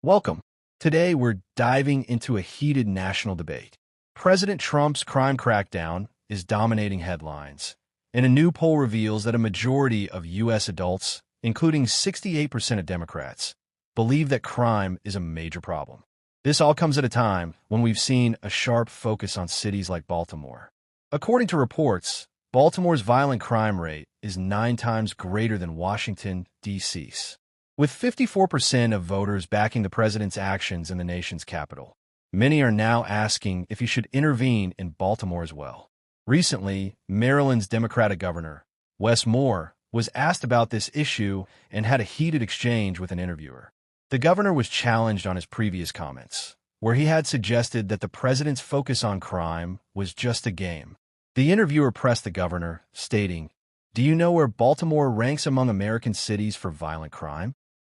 Welcome. Today, we're diving into a heated national debate. President Trump's crime crackdown is dominating headlines, and a new poll reveals that a majority of U.S. adults, including 68% of Democrats, believe that crime is a major problem. This all comes at a time when we've seen a sharp focus on cities like Baltimore. According to reports, Baltimore's violent crime rate is 9 times greater than Washington, D.C.'s, with 54% of voters backing the president's actions in the nation's capital. Many are now asking if he should intervene in Baltimore as well. Recently, Maryland's Democratic governor, Wes Moore, was asked about this issue and had a heated exchange with an interviewer. The governor was challenged on his previous comments, where he had suggested that the president's focus on crime was just a game. The interviewer pressed the governor, stating, "Do you know where Baltimore ranks among American cities for violent crime?"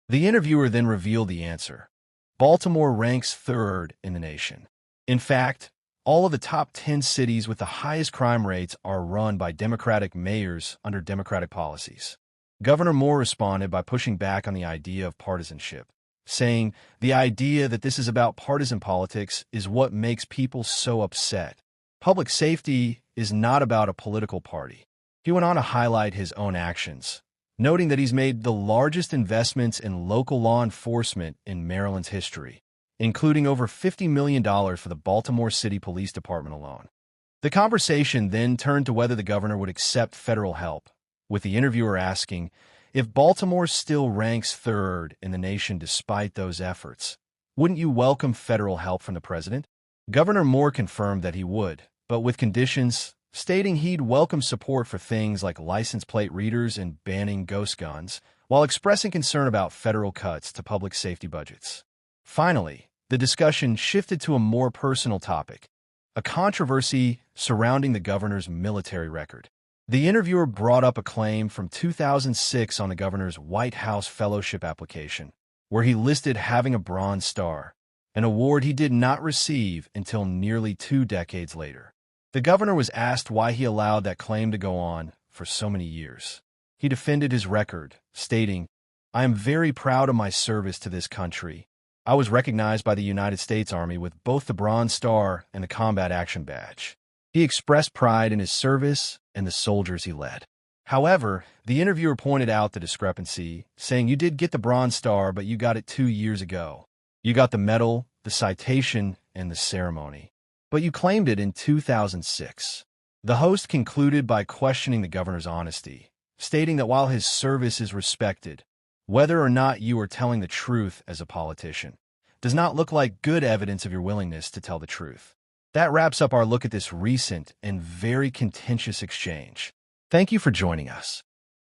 The interviewer then revealed the answer. Baltimore ranks 3rd in the nation. In fact, all of the top 10 cities with the highest crime rates are run by Democratic mayors under Democratic policies. Governor Moore responded by pushing back on the idea of partisanship, saying the idea that this is about partisan politics is what makes people so upset. Public safety is not about a political party. He went on to highlight his own actions, noting that he's made the largest investments in local law enforcement in Maryland's history, including over $50 million for the Baltimore City Police Department alone. The conversation then turned to whether the governor would accept federal help, with the interviewer asking, if Baltimore still ranks 3rd in the nation despite those efforts, wouldn't you welcome federal help from the president? Governor Moore confirmed that he would, but with conditions, stating he'd welcome support for things like license plate readers and banning ghost guns, while expressing concern about federal cuts to public safety budgets. Finally, the discussion shifted to a more personal topic, a controversy surrounding the governor's military record. The interviewer brought up a claim from 2006 on the governor's White House fellowship application, where he listed having a Bronze Star, an award he did not receive until nearly 2 decades later. The governor was asked why he allowed that claim to go on for so many years. He defended his record, stating, "I am very proud of my service to this country. I was recognized by the United States Army with both the Bronze Star and the Combat Action Badge." He expressed pride in his service and the soldiers he led. However, the interviewer pointed out the discrepancy, saying you did get the Bronze Star, but you got it 2 years ago. You got the medal, the citation, and the ceremony, but you claimed it in 2006. The host concluded by questioning the governor's honesty, stating that while his service is respected, whether or not you are telling the truth as a politician does not look like good evidence of your willingness to tell the truth. That wraps up our look at this recent and very contentious exchange. Thank you for joining us.